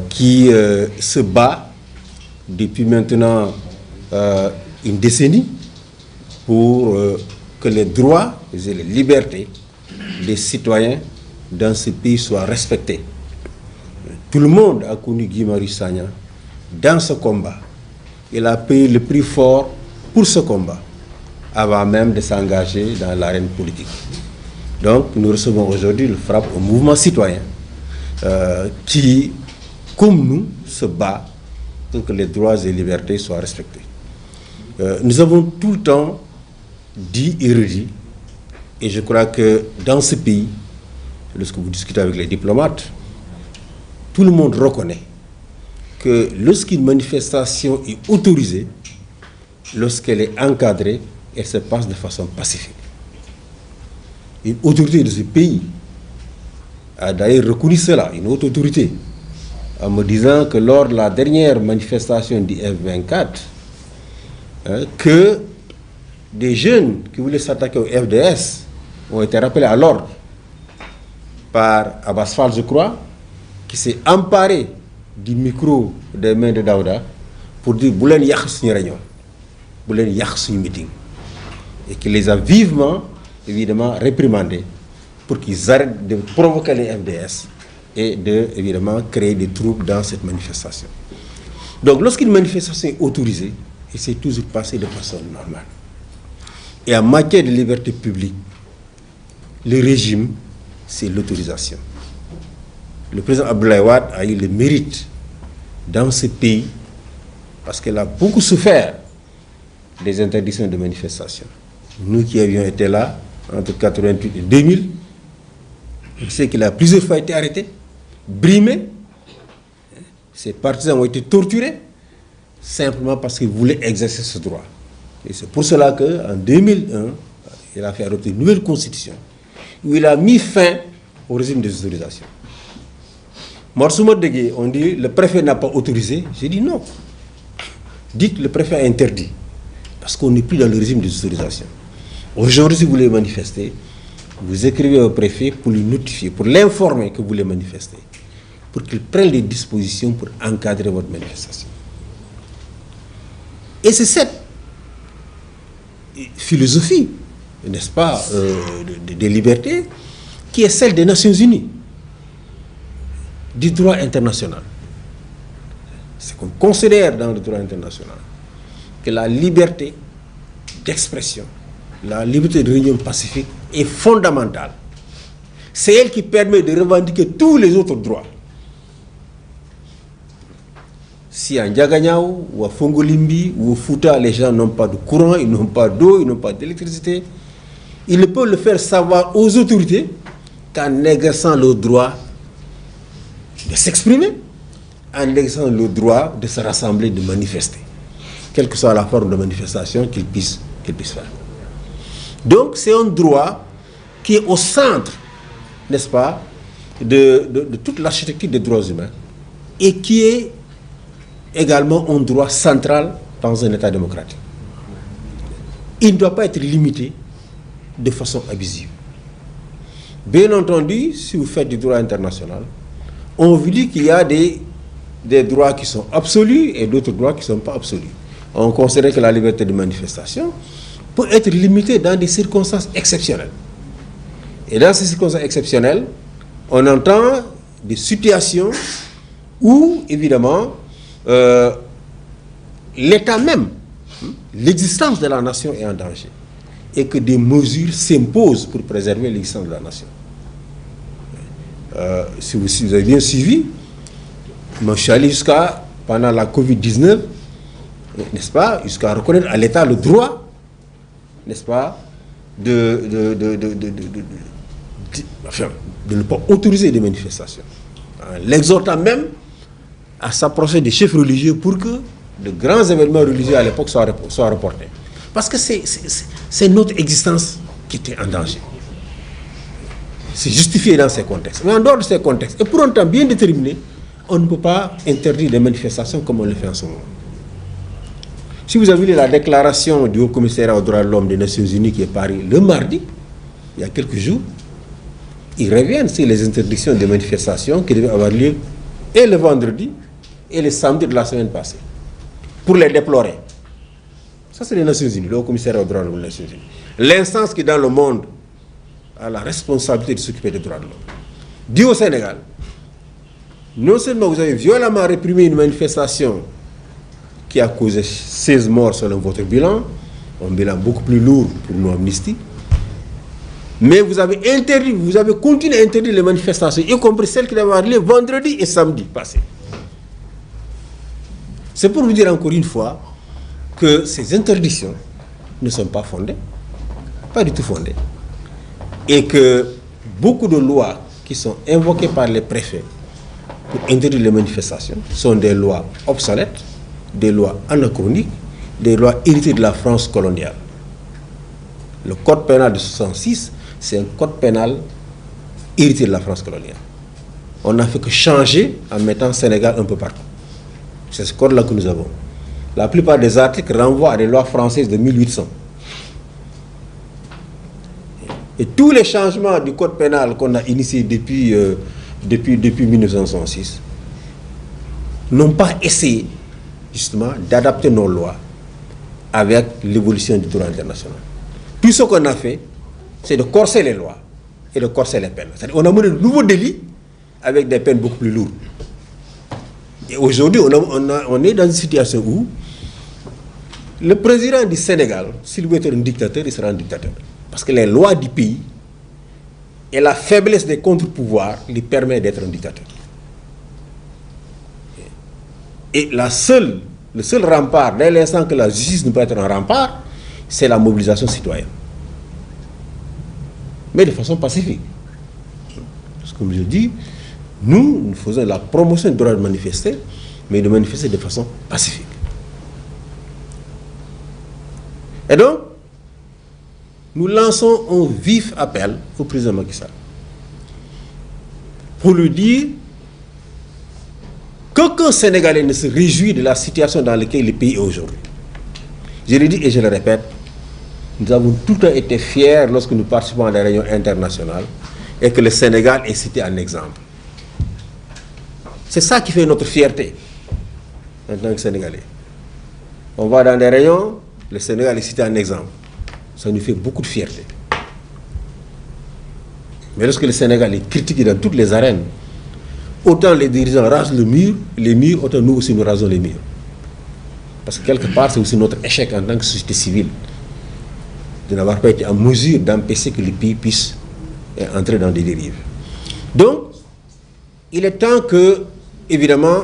qui se bat depuis maintenant une décennie pour que les droits et les libertés des citoyens dans ce pays soient respectés. Tout le monde a connu Guy Marius Sagna dans ce combat. Il a payé le prix fort pour ce combat, avant même de s'engager dans l'arène politique. Donc, nous recevons aujourd'hui le frappe au mouvement citoyen qui, comme nous, se bat pour que les droits et libertés soient respectés. Nous avons tout le temps dit et redit, et je crois que dans ce pays, lorsque vous discutez avec les diplomates, tout le monde reconnaît que lorsqu'une manifestation est autorisée, lorsqu'elle est encadrée, elle se passe de façon pacifique. Une autorité de ce pays a d'ailleurs reconnu cela, une autre autorité, en me disant que lors de la dernière manifestation du F24, que des jeunes qui voulaient s'attaquer au FDS ont été rappelés à l'ordre par Abbas Fall, je crois, qui s'est emparé du micro des mains de Daouda pour dire « Boulen yak suñu réunion, Boulen yak suñu meeting » et qui les a vivement, évidemment, réprimandés pour qu'ils arrêtent de provoquer les FDS et de, évidemment, créer des troubles dans cette manifestation. Donc, lorsqu'une manifestation est autorisée, il s'est toujours passé de façon normale. Et en matière de liberté publique, le régime, c'est l'autorisation. Le président Abdoulaye Wade a eu le mérite dans ce pays parce qu'il a beaucoup souffert des interdictions de manifestation. Nous qui avions été là entre 1988 et 2000, on sait qu'il a plusieurs fois été arrêté, brimé. Ses partisans ont été torturés simplement parce qu'ils voulaient exercer ce droit. Et c'est pour cela qu'en 2001, il a fait adopter une nouvelle constitution où il a mis fin au régime des autorisations. Morsouma Degué, on dit le préfet n'a pas autorisé. J'ai dit non. Dites le préfet a interdit. Parce qu'on n'est plus dans le régime des autorisations. Aujourd'hui, si vous voulez manifester, vous écrivez au préfet pour lui notifier, pour l'informer que vous voulez manifester, pour qu'il prenne les dispositions pour encadrer votre manifestation. Et c'est cette philosophie, n'est-ce pas, des libertés, qui est celle des Nations Unies, du droit international. C'est qu'on considère dans le droit international que la liberté d'expression, la liberté de réunion pacifique est fondamentale. C'est elle qui permet de revendiquer tous les autres droits. Si à Ndiaganiao ou à Fongolimbi ou au Fouta, les gens n'ont pas de courant, ils n'ont pas d'eau, ils n'ont pas d'électricité, ils ne peuvent le faire savoir aux autorités qu'en exerçant le droit de s'exprimer, en exerçant le droit de se rassembler, de manifester, quelle que soit la forme de manifestation qu'ils puissent faire. Donc c'est un droit qui est au centre, n'est-ce pas, de toute l'architecture des droits humains et qui est également un droit central dans un État démocratique. Il ne doit pas être limité de façon abusive. Bien entendu, si vous faites du droit international, on vous dit qu'il y a des droits qui sont absolus et d'autres droits qui ne sont pas absolus. On considère que la liberté de manifestation peut être limitée dans des circonstances exceptionnelles. Et dans ces circonstances exceptionnelles, on entend des situations où, évidemment, l'État même, l'existence de la nation est en danger et que des mesures s'imposent pour préserver l'existence de la nation. Si vous avez bien suivi, moi je suis allé jusqu'à, pendant la Covid-19, n'est-ce pas, jusqu'à reconnaître à l'État le droit, n'est-ce pas, de ne pas autoriser des manifestations. L'exhortant même à s'approcher des chefs religieux pour que de grands événements religieux à l'époque soient reportés. Parce que c'est notre existence qui était en danger. C'est justifié dans ces contextes. Mais en dehors de ces contextes, et pour un temps bien déterminé, on ne peut pas interdire des manifestations comme on le fait en ce moment. Si vous avez lu la déclaration du Haut-Commissariat aux droits de l'homme des Nations Unies qui est parue le mardi, il y a quelques jours, ils reviennent sur les interdictions des manifestations qui devaient avoir lieu et le vendredi et le samedi de la semaine passée, pour les déplorer. Ça, c'est les Nations Unies, le Haut Commissariat aux droits de l'homme des Nations Unies. L'instance qui, dans le monde, a la responsabilité de s'occuper des droits de l'homme. Dit au Sénégal, non seulement vous avez violemment réprimé une manifestation qui a causé 16 morts selon votre bilan, un bilan beaucoup plus lourd pour nous Amnesty, mais vous avez continué à interdire les manifestations, y compris celles qui devaient avoir lieu vendredi et samedi passé. C'est pour vous dire encore une fois que ces interdictions ne sont pas fondées, pas du tout fondées, et que beaucoup de lois qui sont invoquées par les préfets pour interdire les manifestations sont des lois obsolètes, des lois anachroniques, des lois héritées de la France coloniale. Le code pénal de 66, c'est un code pénal hérité de la France coloniale. On n'a fait que changer en mettant Sénégal un peu partout. C'est ce code-là que nous avons. La plupart des articles renvoient à des lois françaises de 1800. Et tous les changements du code pénal qu'on a initiés depuis 1966 n'ont pas essayé justement d'adapter nos lois avec l'évolution du droit international. Tout ce qu'on a fait, c'est de corser les lois et de corser les peines. C'est-à-dire, on a mené de nouveaux délits avec des peines beaucoup plus lourdes. Et aujourd'hui, on est dans une situation où le président du Sénégal, s'il veut être un dictateur, il sera un dictateur. Parce que les lois du pays et la faiblesse des contre-pouvoirs lui permettent d'être un dictateur. Et le seul rempart, dès l'instant que la justice ne peut être un rempart, c'est la mobilisation citoyenne. Mais de façon pacifique. Parce que comme je dis, nous faisons la promotion du droit de manifester, mais de manifester de façon pacifique. Et donc, nous lançons un vif appel au président Macky Sall pour lui dire qu'aucun Sénégalais ne se réjouit de la situation dans laquelle le pays est aujourd'hui. Je le dis et je le répète, nous avons tout le temps été fiers lorsque nous participons à des réunions internationales et que le Sénégal est cité en exemple. C'est ça qui fait notre fierté en tant que Sénégalais. On va dans des réunions, le Sénégal est cité en exemple. Ça nous fait beaucoup de fierté. Mais lorsque le Sénégal est critiqué dans toutes les arènes, autant les dirigeants rasent les murs, autant nous aussi nous rasons les murs. Parce que quelque part, c'est aussi notre échec en tant que société civile de n'avoir pas été en mesure d'empêcher que le pays puisse entrer dans des dérives. Donc, il est temps que, évidemment,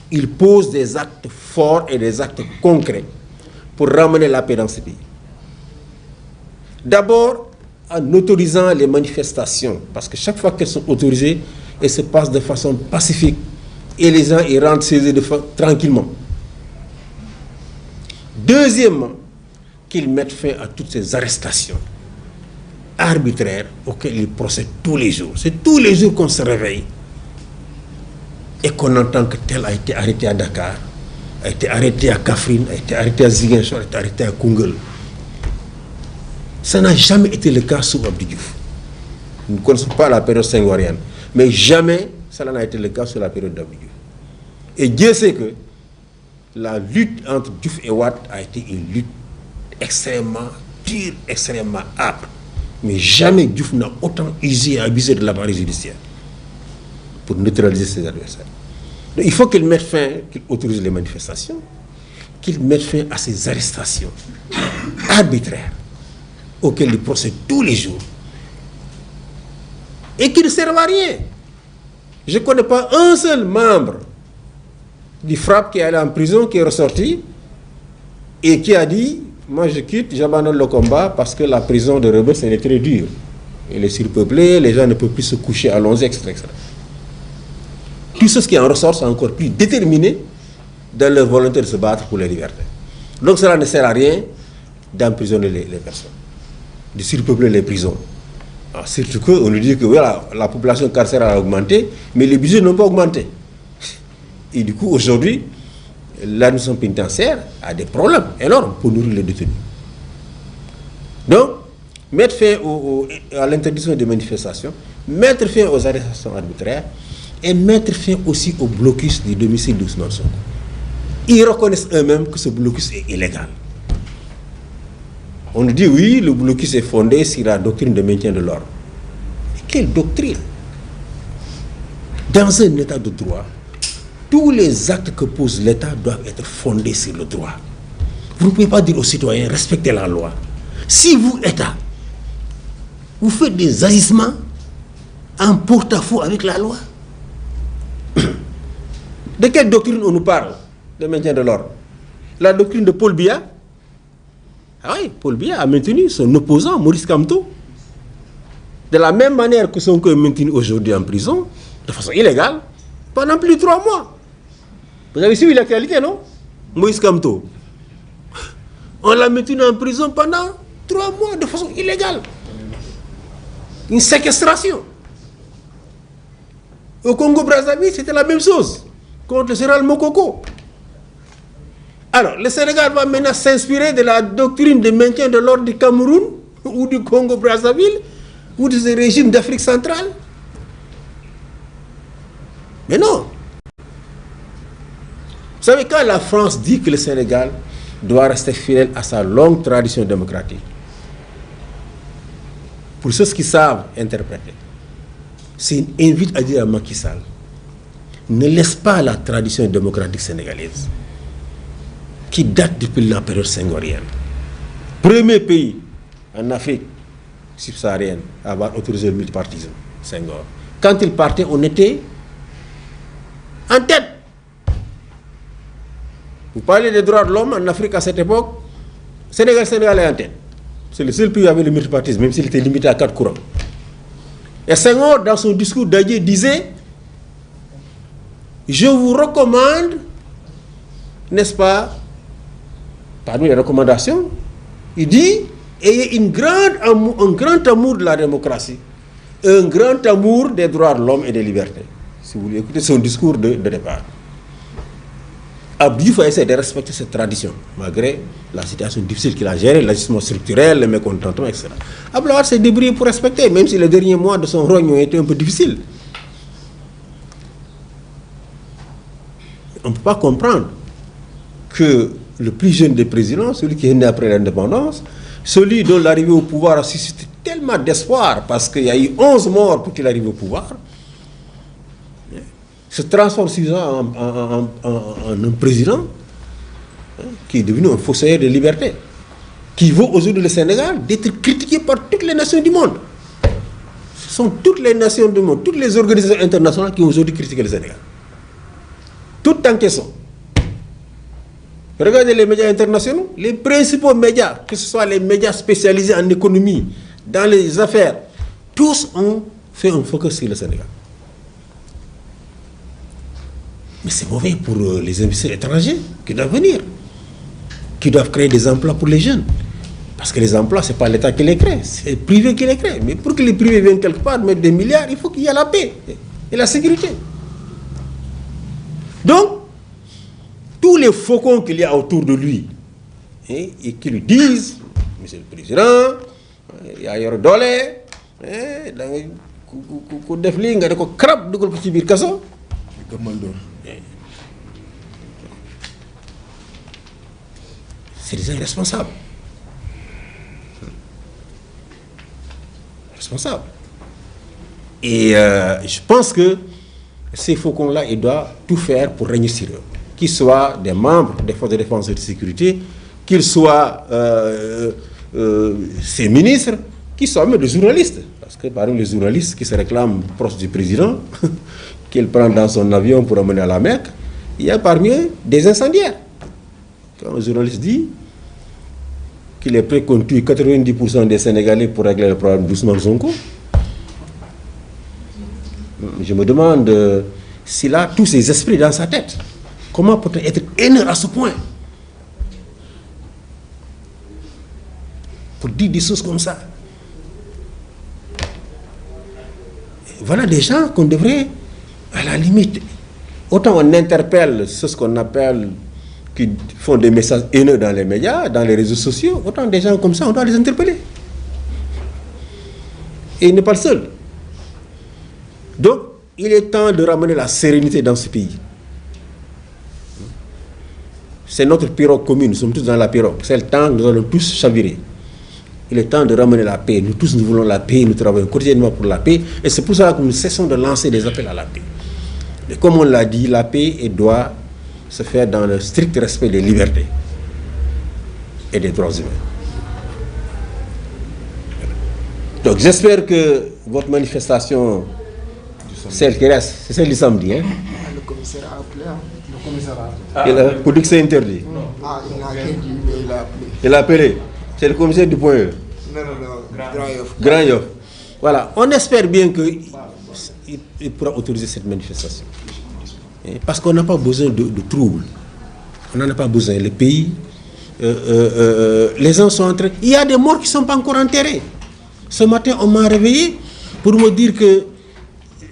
il pose des actes forts et des actes concrets pour ramener la paix dans ce pays. D'abord, en autorisant les manifestations, parce que chaque fois qu'elles sont autorisées, elles se passent de façon pacifique et les gens y rentrent chez eux tranquillement. Deuxièmement, qu'ils mettent fin à toutes ces arrestations arbitraires auxquelles ils procèdent tous les jours. C'est tous les jours qu'on se réveille et qu'on entend que tel a été arrêté à Dakar, a été arrêté à Kaffrine, a été arrêté à Ziguinchor, a été arrêté à Koungheul. Ça n'a jamais été le cas sous Abdou Diouf. Nous ne connaissons pas la période senghorienne, mais jamais cela n'a été le cas sous la période d'Abdou Diouf. Et Dieu sait que la lutte entre Diouf et Wade a été une lutte extrêmement dure, extrêmement âpre. Mais jamais Diouf n'a autant usé et abusé de l'appareil judiciaire pour neutraliser ses adversaires. Donc, il faut qu'il mette fin, qu'il autorise les manifestations, qu'il mette fin à ces arrestations arbitraires auxquelles il procède tous les jours et qui ne servent à rien. Je ne connais pas un seul membre du FRAPP qui est allé en prison, qui est ressorti et qui a dit « Moi je quitte, j'abandonne le combat parce que la prison de Rebeuss c'est très dur. Elle est surpeuplée, les gens ne peuvent plus se coucher à 11, etc. » Tous ceux qui en ressortent sont encore plus déterminés dans leur volonté de se battre pour les libertés. Donc cela ne sert à rien d'emprisonner les personnes, de surpeupler les prisons. Alors, surtout qu'on nous dit que voilà, la population carcérale a augmenté, mais les budgets n'ont pas augmenté. Et du coup, aujourd'hui, l'administration pénitentiaire a des problèmes énormes pour nourrir les détenus. Donc, mettre fin à l'interdiction des manifestations, mettre fin aux arrestations arbitraires et mettre fin aussi au blocus du domicile d'Ousmane Sonko. Ils reconnaissent eux-mêmes que ce blocus est illégal. On dit oui, le blocus est fondé sur la doctrine de maintien de l'ordre. Quelle doctrine? Dans un état de droit, tous les actes que pose l'État doivent être fondés sur le droit. Vous ne pouvez pas dire aux citoyens, respectez la loi. Si vous, État, vous faites des agissements en porte-à-faux avec la loi, de quelle doctrine on nous parle de maintien de l'ordre? La doctrine de Paul Biya. Ah oui, Paul Biya a maintenu son opposant, Maurice Kamto, de la même manière que Sonko est maintenu aujourd'hui en prison, de façon illégale, pendant plus de 3 mois. Vous avez suivi l'actualité, non? Maurice Kamto. On l'a maintenu en prison pendant 3 mois de façon illégale. Une séquestration. Au Congo-Brazzaville, c'était la même chose, contre le général Mokoko. Alors, le Sénégal va maintenant s'inspirer de la doctrine de maintien de l'ordre du Cameroun, ou du Congo-Brazzaville, ou de ces régimes d'Afrique centrale. Mais non. Vous savez, quand la France dit que le Sénégal doit rester fidèle à sa longue tradition démocratique, pour ceux qui savent interpréter, c'est une invite à dire à Macky Sall, ne laisse pas la tradition démocratique sénégalaise, qui date depuis la période senghorienne. Premier pays en Afrique subsaharienne à avoir autorisé le multipartisme, Senghor. Quand il partait, on était en tête. Vous parlez des droits de l'homme en Afrique à cette époque, Sénégal est en tête. C'est le seul pays qui avait le multipartisme, même s'il était limité à 4 courants. Et Senghor, dans son discours d'adieu, disait, je vous recommande, n'est-ce pas, parmi les recommandations, il dit, ayez un grand amour de la démocratie, un grand amour des droits de l'homme et des libertés. Si vous voulez écouter son discours de départ. Abdou a essayé de respecter cette tradition, malgré la situation difficile qu'il a gérée, l'ajustement structurel, le mécontentement, etc. Abdoulaye s'est débrouillé pour respecter, même si les derniers mois de son règne ont été un peu difficiles. On ne peut pas comprendre que le plus jeune des présidents, celui qui est né après l'indépendance, celui dont l'arrivée au pouvoir a suscité tellement d'espoir, parce qu'il y a eu 11 morts pour qu'il arrive au pouvoir, se transforme en un président qui est devenu un fossoyeur de liberté, qui vaut aujourd'hui le Sénégal d'être critiqué par toutes les nations du monde. Ce sont toutes les nations du monde, toutes les organisations internationales qui ont aujourd'hui critiqué le Sénégal. Toutes en question. Regardez les médias internationaux, les principaux médias, que ce soit les médias spécialisés en économie, dans les affaires, tous ont fait un focus sur le Sénégal. Mais c'est mauvais pour les investisseurs étrangers qui doivent venir, qui doivent créer des emplois pour les jeunes. Parce que les emplois, ce n'est pas l'État qui les crée, c'est le privé qui les crée. Mais pour que les privés viennent quelque part mettre des milliards, il faut qu'il y ait la paix et la sécurité. Donc, tous les faucons qu'il y a autour de lui, et qui lui disent, Monsieur le Président, il y a yor doole, ku def lii nga ne ko krab dugal ko ci biir kaso. C'est des irresponsables. Responsables. Et je pense que ces faucons-là, ils doivent tout faire pour régner sur eux. Qu'ils soient des membres des forces de défense et de sécurité, qu'ils soient ces ministres, qu'ils soient même des journalistes. Parce que parmi les journalistes qui se réclament proches du président, qu'il prend dans son avion pour emmener à la Mecque, il y a parmi eux des incendiaires. Quand un journaliste dit qu'il est prêt qu'on tue 90% des Sénégalais pour régler le problème d'Ousmane Sonko, je me demande s'il a tous ces esprits dans sa tête. Comment peut-on être haineux à ce point pour dire des choses comme ça? Voilà des gens qu'on devrait, à la limite, autant on interpelle ce qu'on appelle, qui font des messages haineux dans les médias, dans les réseaux sociaux, autant des gens comme ça, on doit les interpeller. Et il n'est pas le seul. Donc, il est temps de ramener la sérénité dans ce pays. C'est notre pirogue commune, nous sommes tous dans la pirogue. C'est le temps, nous allons tous chavirer. Il est temps de ramener la paix. Nous tous, nous voulons la paix, nous travaillons quotidiennement pour la paix. Et c'est pour cela que nous cessons de lancer des appels à la paix. Et comme on l'a dit, la paix doit se faire dans le strict respect des libertés et des droits humains. Donc j'espère que votre manifestation, celle qui reste, c'est celle du samedi. Hein? Le commissaire a appelé. Le commissaire a appelé. Pour dire que c'est interdit. Non. Ah, il n'a rien dit, mais il a appelé. Il a appelé. C'est le commissaire du point E. Non, Grand Yoff. Grand Yoff. Voilà, on espère bien qu'il pourra autoriser cette manifestation. Parce qu'on n'a pas besoin de troubles. On n'en a pas besoin. Le pays, les gens sont en train... Il y a des morts qui ne sont pas encore enterrés. Ce matin, on m'a réveillé pour me dire que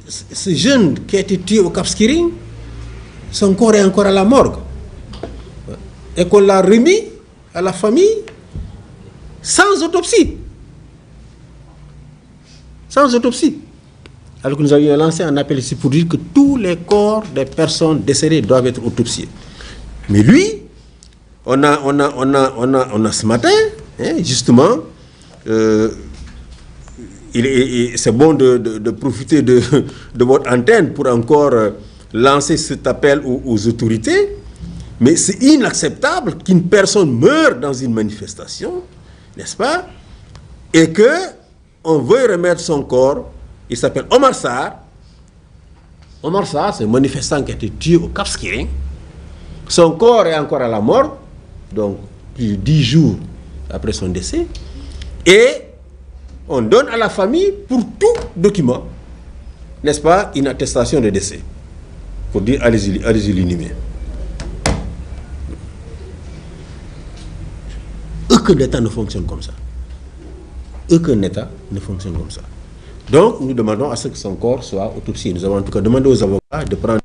ce jeune qui a été tué au Cap Skirring, son corps est encore à la morgue. Et qu'on l'a remis à la famille sans autopsie. Sans autopsie. Alors que nous avions lancé un appel ici pour dire que tous les corps des personnes décédées doivent être autopsiés. Mais lui, on a ce matin, hein, justement, c'est bon de profiter de votre antenne pour encore lancer cet appel aux autorités. Mais c'est inacceptable qu'une personne meure dans une manifestation, n'est-ce pas? Et qu'on veuille remettre son corps. Il s'appelle Omar Sarr. Omar Sarr, c'est un manifestant qui a été tué au Cap Skirring. Son corps est encore à la mort, donc plus de 10 jours après son décès. Et on donne à la famille, pour tout document, n'est-ce pas, une attestation de décès. Pour dire, allez-y l'inhumer. Aucun État ne fonctionne comme ça. Aucun État ne fonctionne comme ça. Donc, nous demandons à ce que son corps soit autopsié. Nous avons en tout cas demandé aux avocats de prendre